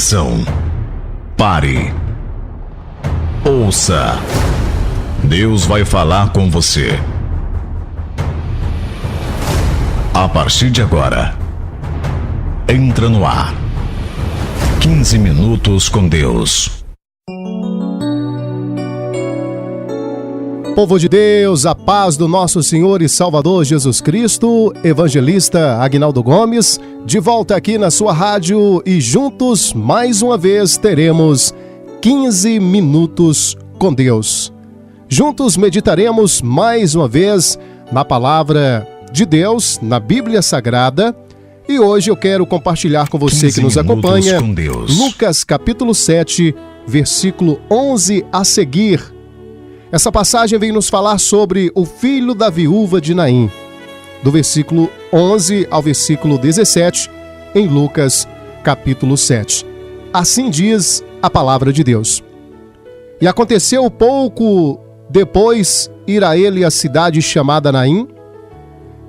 Atenção! Pare! Ouça! Deus vai falar com você. A partir de agora, entra no ar. 15 minutos com Deus. Povo de Deus, a paz do nosso Senhor e Salvador Jesus Cristo, evangelista Aguinaldo Gomes, de volta aqui na sua rádio e juntos, mais uma vez, teremos 15 minutos com Deus. Juntos meditaremos mais uma vez na palavra de Deus, na Bíblia Sagrada, e hoje eu quero compartilhar com você que nos acompanha Lucas capítulo 7, versículo 11 a seguir. Essa passagem vem nos falar sobre o filho da viúva de Naim, do versículo 11 ao versículo 17, em Lucas capítulo 7. Assim diz a palavra de Deus. E aconteceu pouco depois ir a ele à cidade chamada Naim,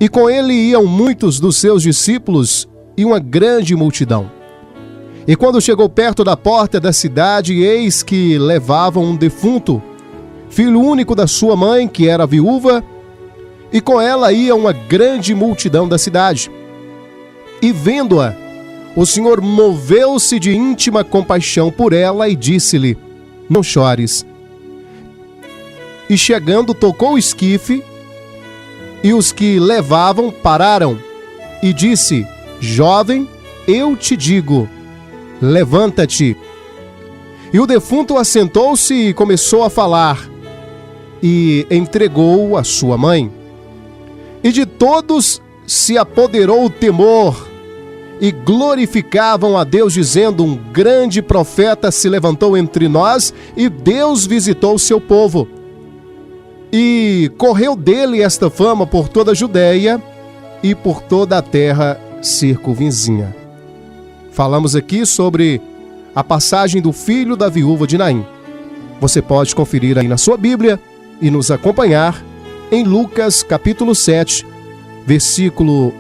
e com ele iam muitos dos seus discípulos e uma grande multidão. E quando chegou perto da porta da cidade, eis que levavam um defunto, filho único da sua mãe, que era viúva, e com ela ia uma grande multidão da cidade. E vendo-a, o Senhor moveu-se de íntima compaixão por ela e disse-lhe: não chores. E chegando, tocou o esquife, e os que levavam pararam, e disse: jovem, eu te digo, levanta-te. E o defunto assentou-se e começou a falar, e entregou a sua mãe. E de todos se apoderou o temor, e glorificavam a Deus, dizendo: um grande profeta se levantou entre nós, e Deus visitou o seu povo. E correu dele esta fama por toda a Judéia e por toda a terra circunvizinha. Falamos aqui sobre a passagem do filho da viúva de Naim. Você pode conferir aí na sua Bíblia e nos acompanhar em Lucas capítulo 7, versículo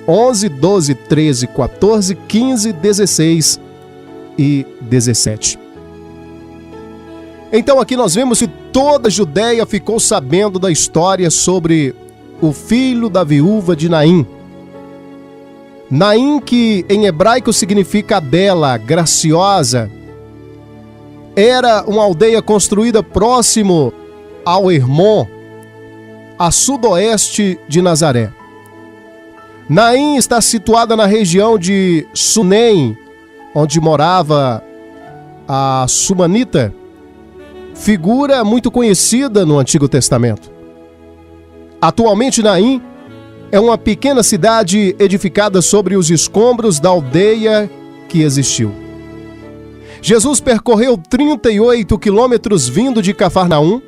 11, 12, 13, 14, 15, 16 e 17. Então aqui nós vemos que toda a Judéia ficou sabendo da história sobre o filho da viúva de Naim. Naim, que em hebraico significa bela, graciosa, era uma aldeia construída próximo ao Hermon, a sudoeste de Nazaré. Naim está situada na região de Sunem, onde morava a Sumanita, figura muito conhecida no Antigo Testamento. Atualmente, Naim é uma pequena cidade edificada sobre os escombros da aldeia que existiu. Jesus percorreu 38 quilômetros vindo de Cafarnaum,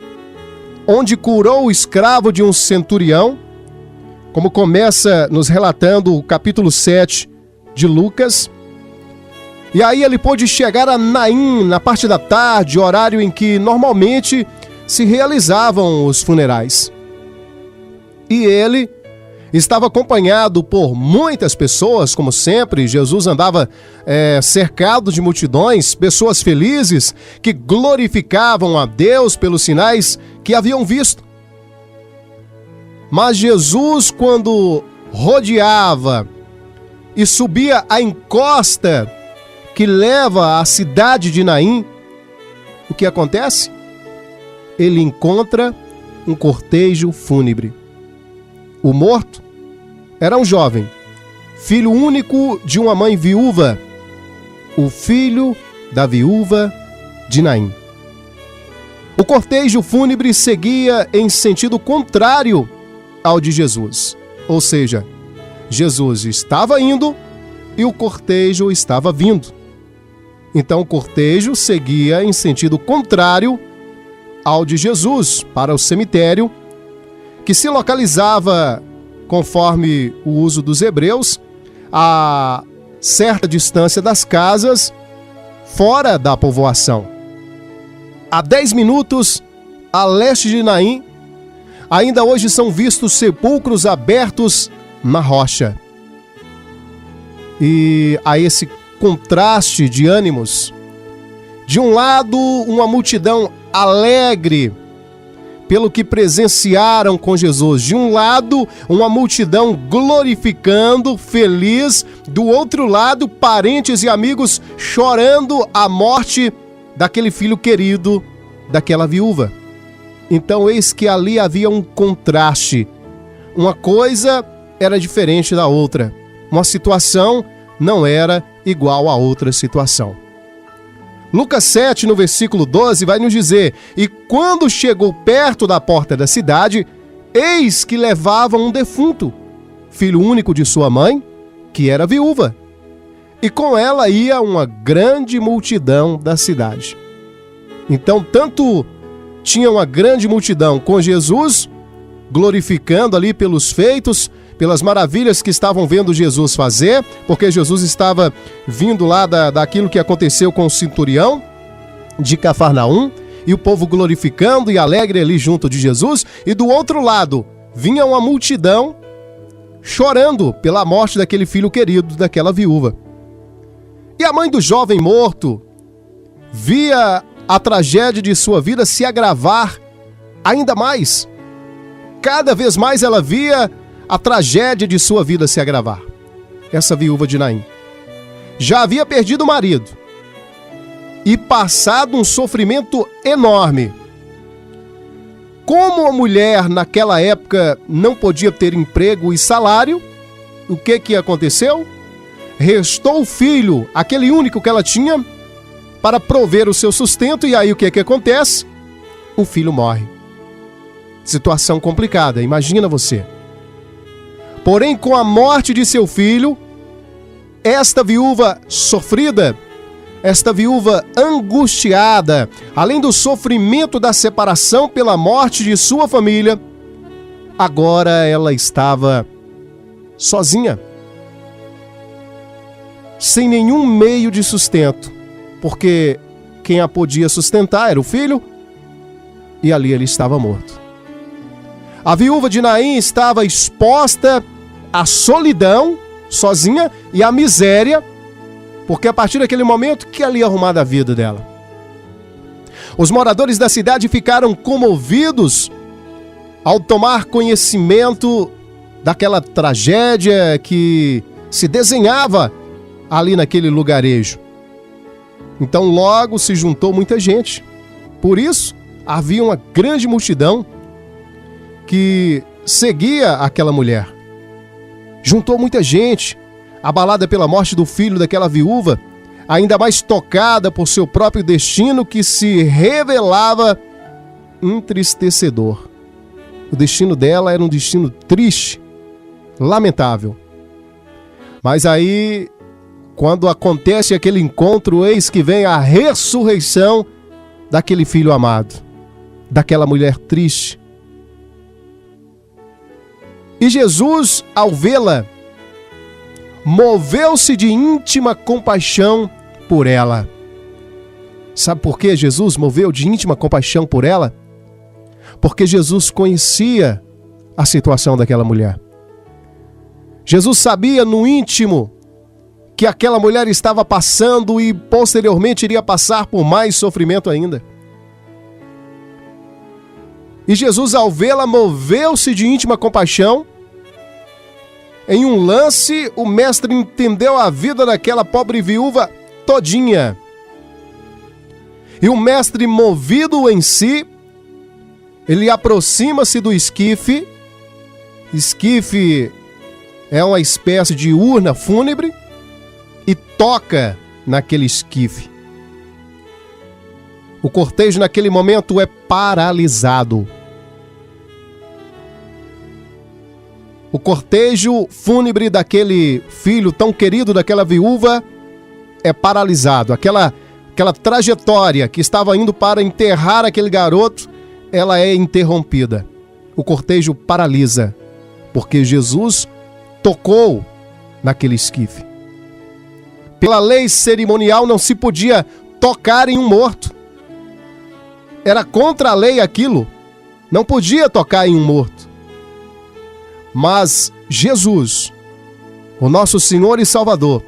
onde curou o escravo de um centurião, como começa nos relatando o capítulo 7 de Lucas. E aí ele pôde chegar a Naim na parte da tarde, horário em que normalmente se realizavam os funerais. E ele estava acompanhado por muitas pessoas, como sempre. Jesus andava cercado de multidões, pessoas felizes que glorificavam a Deus pelos sinais que haviam visto. Mas Jesus, quando rodeava e subia a encosta que leva à cidade de Naim, o que acontece? Ele encontra um cortejo fúnebre. O morto era um jovem, filho único de uma mãe viúva, o filho da viúva de Naim. O cortejo fúnebre seguia em sentido contrário ao de Jesus. Ou seja, Jesus estava indo e o cortejo estava vindo. Então o cortejo seguia em sentido contrário ao de Jesus, para o cemitério, que se localizava, conforme o uso dos hebreus, a certa distância das casas, fora da povoação. A 10 minutos a leste de Naim, ainda hoje são vistos sepulcros abertos na rocha. E a esse contraste de ânimos. De um lado, uma multidão alegre pelo que presenciaram com Jesus. De um lado, uma multidão glorificando, feliz. Do outro lado, parentes e amigos chorando a morte daquele filho querido, daquela viúva. Então, eis que ali havia um contraste. Uma coisa era diferente da outra. Uma situação não era igual a outra situação. Lucas 7, no versículo 12, vai nos dizer: e quando chegou perto da porta da cidade, eis que levavam um defunto, filho único de sua mãe, que era viúva. E com ela ia uma grande multidão da cidade. Então, tanto tinha uma grande multidão com Jesus, glorificando ali pelos feitos, pelas maravilhas que estavam vendo Jesus fazer, porque Jesus estava vindo lá daquilo que aconteceu com o centurião de Cafarnaum, e o povo glorificando e alegre ali junto de Jesus, e do outro lado vinha uma multidão chorando pela morte daquele filho querido, daquela viúva. E a mãe do jovem morto via a tragédia de sua vida se agravar ainda mais. Cada vez mais ela via a tragédia de sua vida se agravar. Essa viúva de Naim já havia perdido o marido e passado um sofrimento enorme. Como a mulher naquela época não podia ter emprego e salário, o que aconteceu? Restou o filho, aquele único que ela tinha, para prover o seu sustento, e aí o que acontece? O filho morre. Situação complicada, imagina você. Porém, com a morte de seu filho, esta viúva sofrida, esta viúva angustiada, além do sofrimento da separação pela morte de sua família, agora ela estava sozinha, sem nenhum meio de sustento, porque quem a podia sustentar era o filho, e ali ele estava morto. A viúva de Naim estava exposta à solidão, sozinha, e à miséria, porque a partir daquele momento, que ela ia arrumar da vida dela? Os moradores da cidade ficaram comovidos ao tomar conhecimento daquela tragédia que se desenhava ali naquele lugarejo. Então logo se juntou muita gente. Por isso, havia uma grande multidão que seguia aquela mulher. Juntou muita gente, abalada pela morte do filho daquela viúva, ainda mais tocada por seu próprio destino, que se revelava entristecedor. O destino dela era um destino triste, lamentável. Mas aí, quando acontece aquele encontro, eis que vem a ressurreição daquele filho amado, daquela mulher triste. E Jesus, ao vê-la, moveu-se de íntima compaixão por ela. Sabe por que Jesus moveu de íntima compaixão por ela? Porque Jesus conhecia a situação daquela mulher. Jesus sabia no íntimo que aquela mulher estava passando e posteriormente iria passar por mais sofrimento ainda. E Jesus, ao vê-la, moveu-se de íntima compaixão. Em um lance, o mestre entendeu a vida daquela pobre viúva todinha. E o mestre, movido em si, ele aproxima-se do esquife. Esquife é uma espécie de urna fúnebre, e toca naquele esquife. O cortejo naquele momento é paralisado. O cortejo fúnebre daquele filho tão querido daquela viúva é paralisado. Aquela trajetória que estava indo para enterrar aquele garoto, ela é interrompida. O cortejo paralisa, porque Jesus tocou naquele esquife. Pela lei cerimonial não se podia tocar em um morto. Era contra a lei aquilo. Não podia tocar em um morto. Mas Jesus, o nosso Senhor e Salvador,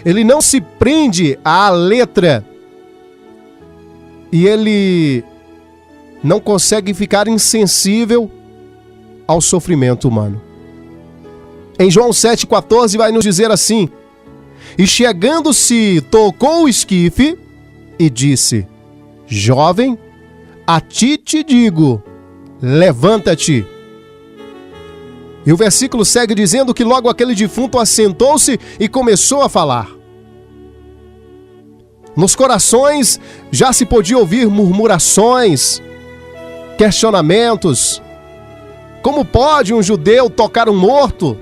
ele não se prende à letra e ele não consegue ficar insensível ao sofrimento humano. Em João 7,14 vai nos dizer assim: e chegando-se, tocou o esquife e disse: jovem, a ti te digo, levanta-te. E o versículo segue dizendo que logo aquele defunto assentou-se e começou a falar. Nos corações já se podia ouvir murmurações, questionamentos. Como pode um judeu tocar um morto?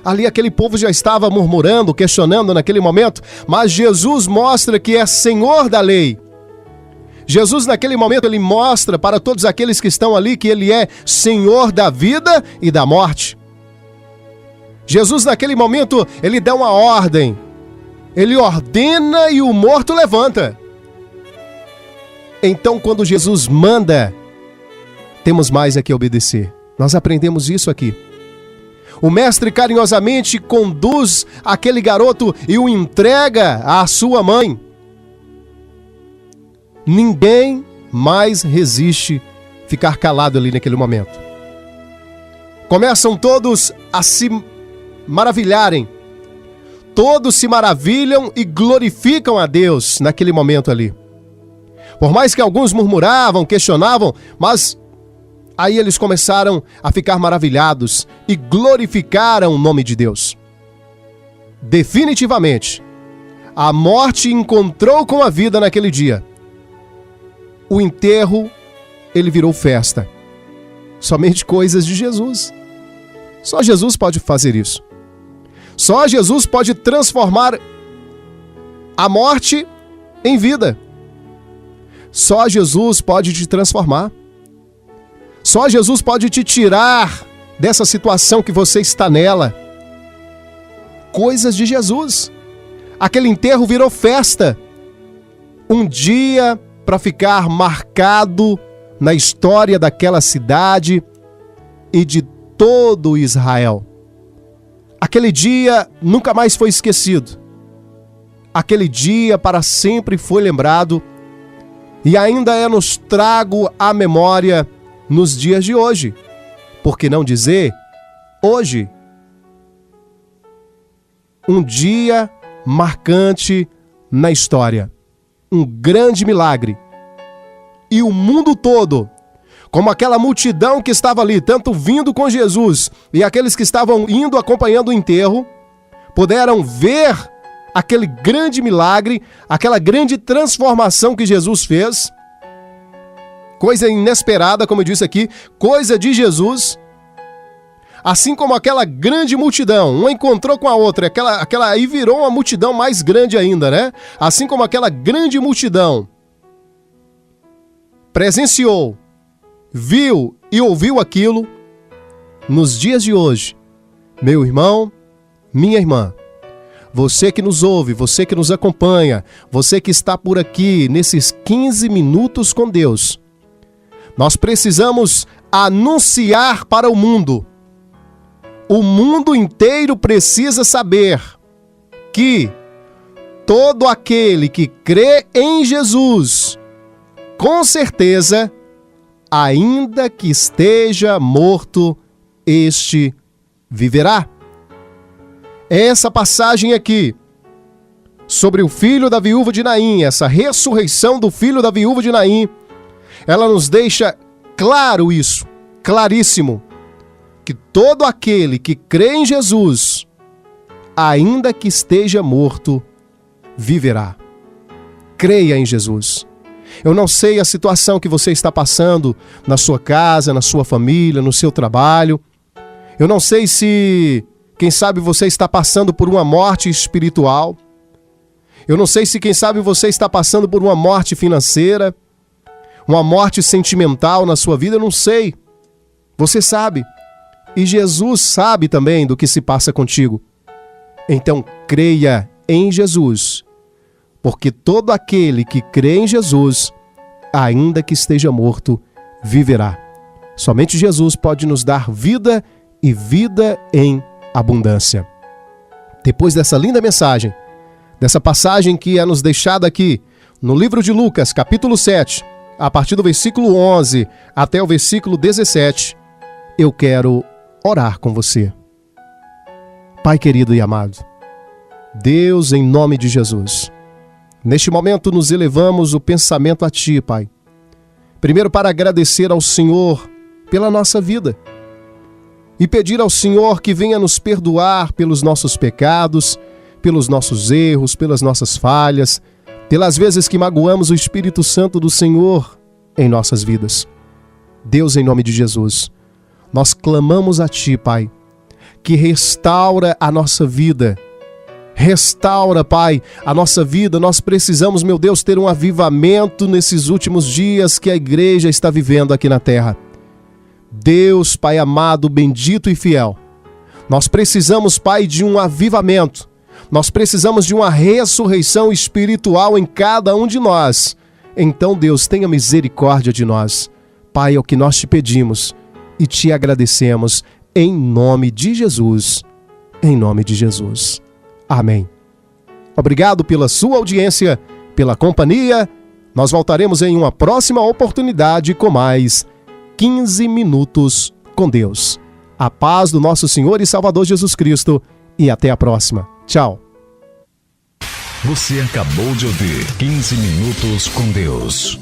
Ali aquele povo já estava murmurando, questionando naquele momento, mas Jesus mostra que é Senhor da lei. Jesus naquele momento ele mostra para todos aqueles que estão ali que ele é Senhor da vida e da morte. Jesus naquele momento ele dá uma ordem. Ele ordena e o morto levanta. Então quando Jesus manda, temos mais a que obedecer. Nós aprendemos isso aqui. O mestre carinhosamente conduz aquele garoto e o entrega à sua mãe. Ninguém mais resiste ficar calado ali naquele momento. Começam todos a se maravilharem. Todos se maravilham e glorificam a Deus naquele momento ali. Por mais que alguns murmuravam, questionavam, mas aí eles começaram a ficar maravilhados e glorificaram o nome de Deus. Definitivamente, a morte encontrou com a vida naquele dia. O enterro, ele virou festa. Somente coisas de Jesus. Só Jesus pode fazer isso. Só Jesus pode transformar a morte em vida. Só Jesus pode te transformar. Só Jesus pode te tirar dessa situação que você está nela. Coisas de Jesus. Aquele enterro virou festa. Um dia para ficar marcado na história daquela cidade e de todo Israel. Aquele dia nunca mais foi esquecido. Aquele dia para sempre foi lembrado e ainda é nos trago à memória nos dias de hoje. Por que não dizer hoje? Um dia marcante na história. Um grande milagre. E o mundo todo, como aquela multidão que estava ali, tanto vindo com Jesus e aqueles que estavam indo acompanhando o enterro, puderam ver aquele grande milagre, aquela grande transformação que Jesus fez. Coisa inesperada, como eu disse aqui, coisa de Jesus. Assim como aquela grande multidão, uma encontrou com a outra, aquela aí virou uma multidão mais grande ainda, né? Assim como aquela grande multidão presenciou, viu e ouviu aquilo, nos dias de hoje, meu irmão, minha irmã, você que nos ouve, você que nos acompanha, você que está por aqui nesses 15 minutos com Deus, nós precisamos anunciar para o mundo. O mundo inteiro precisa saber que todo aquele que crê em Jesus, com certeza, ainda que esteja morto, este viverá. Essa passagem aqui, sobre o filho da viúva de Naim, essa ressurreição do filho da viúva de Naim, ela nos deixa claro isso, claríssimo, que todo aquele que crê em Jesus, ainda que esteja morto, viverá. Creia em Jesus. Eu não sei a situação que você está passando na sua casa, na sua família, no seu trabalho. Eu não sei se, quem sabe, você está passando por uma morte espiritual. Eu não sei se, quem sabe, você está passando por uma morte financeira, uma morte sentimental na sua vida. Eu não sei. Você sabe. E Jesus sabe também do que se passa contigo. Então creia em Jesus, porque todo aquele que crê em Jesus, ainda que esteja morto, viverá. Somente Jesus pode nos dar vida e vida em abundância. Depois dessa linda mensagem, dessa passagem que é nos deixada aqui no livro de Lucas, capítulo 7, a partir do versículo 11 até o versículo 17, eu quero orar com você. Pai querido e amado, Deus, em nome de Jesus, neste momento nos elevamos o pensamento a Ti, Pai. Primeiro para agradecer ao Senhor pela nossa vida e pedir ao Senhor que venha nos perdoar pelos nossos pecados, pelos nossos erros, pelas nossas falhas, pelas vezes que magoamos o Espírito Santo do Senhor em nossas vidas. Deus, em nome de Jesus, nós clamamos a Ti, Pai, que restaura a nossa vida. Restaura, Pai, a nossa vida. Nós precisamos, meu Deus, ter um avivamento nesses últimos dias que a igreja está vivendo aqui na terra. Deus, Pai amado, bendito e fiel, nós precisamos, Pai, de um avivamento. Nós precisamos de uma ressurreição espiritual em cada um de nós. Então, Deus, tenha misericórdia de nós. Pai, é o que nós te pedimos e te agradecemos em nome de Jesus. Em nome de Jesus. Amém. Obrigado pela sua audiência, pela companhia. Nós voltaremos em uma próxima oportunidade com mais 15 minutos com Deus. A paz do nosso Senhor e Salvador Jesus Cristo e até a próxima. Tchau. Você acabou de ouvir 15 minutos com Deus.